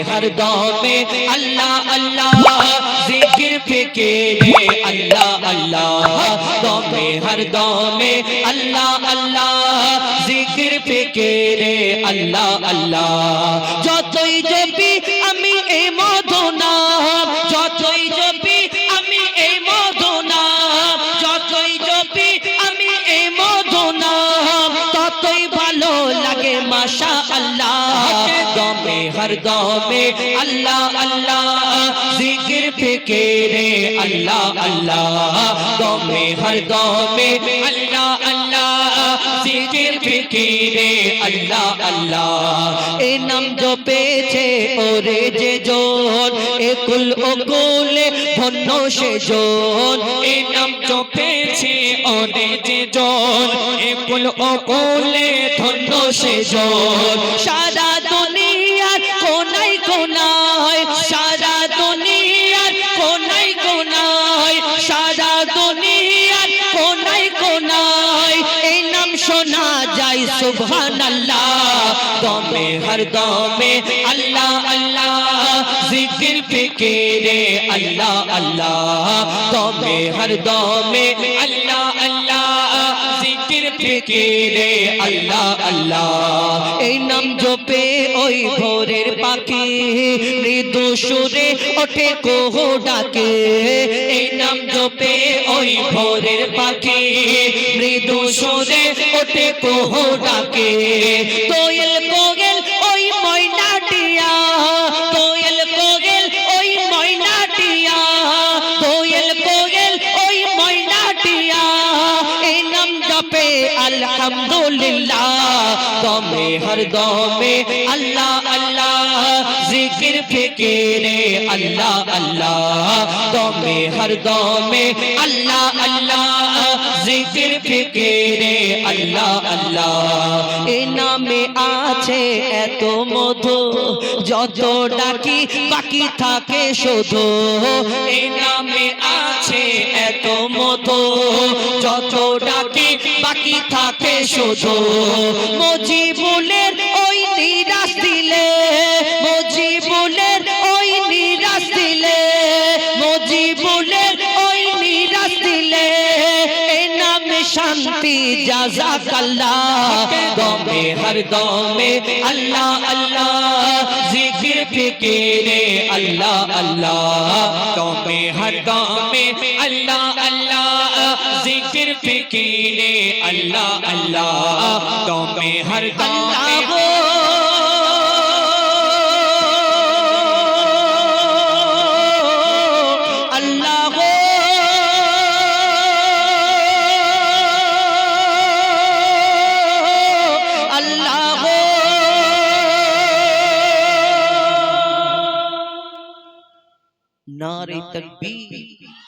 हर दौर में अल्लाह अल्लाह जिक्र फिक्र अल्लाह अल्लाह दौर में हर दौर में अल्लाह अल्लाह जिक्र फिक्र अल्लाह अल्लाह যতই জপি আমি এই মধু নাম যতই জপি আমি এই মধু নাম যতই জপি আমি এই মধু নাম ততই ভালো লাগে মাশাআল্লাহ দমে হর দমে আল্লাহ আল্লাহ জিকির ফিকিরে আল্লাহ আল্লাহ দমে হর দমে আল্লাহ আল্লাহ জিকির ফিকিরে আল্লাহ আল্লাহ এ নাম জপেছে ওরে যে জন একুল ওকুলে ধন্য সে জন এ নাম জপেছে ওরে যে জন একুল ওকুলে ধন্য সে জন সারা দুনিয়ার কোনায় কোনায় সারা দুনিয়ার কোনায় কোনায় সারা দুনিয়ার কোনায় কোনায় এই নাম শোনা যায় সুবহানাল্লাহ দমে হর দমে আল্লাহ আল্লাহ জিকির ফিকিরে আল্লাহ আল্লাহ দমে হর দমে আল্লাহ আল্লাহ জিকির ফিকিরে আল্লাহ আল্লাহ এই নাম জপে ওই ভোরের পাখি মৃদু সুরে ওঠে কোহ ডাকে এই নাম জপে ওই ভোরের পাখি মৃদু সুরে ওঠে কোহ ডাকে কোয়েল কোয়েল ওই ময়নাটিয়া কোয়েল কোয়েল ওই ময়নাটিয়া কোয়েল কোয়েল ওই ময়নাটিয়া এই নাম জপে আলহামদুলিল্লাহ দমে হর দমে আল্লাহ আল্লাহ জিকির ফিকিরে আল্লাহ আল্লাহ দমে হর দমে আল্লাহ আল্লাহ জিকির ফিকিরে আল্লাহ আল্লাহ এই নামে আছে এত মধু যত ডাকি বাকি থাকে শুধু এই নামে আছে এত মধু যত ডাকি বাকি থাকে শুধু মজিবুলের ওই নিরাশ দিলে মজিবুলের ওই নিরাশ দিলে মজিবুলের ওই নিরাশ দিলে এই নামে শান্তি জাযাকাল্লাহ দমে হর দমে আল্লাহ আল্লাহ জিকির ফিকিরে আল্লাহ আল্লাহ দমে হর দমে আল্লাহ আল্লাহ জিকির ফিকিরে আল্লাহ আল্লাহ দমে হর দমে नारे तकबीर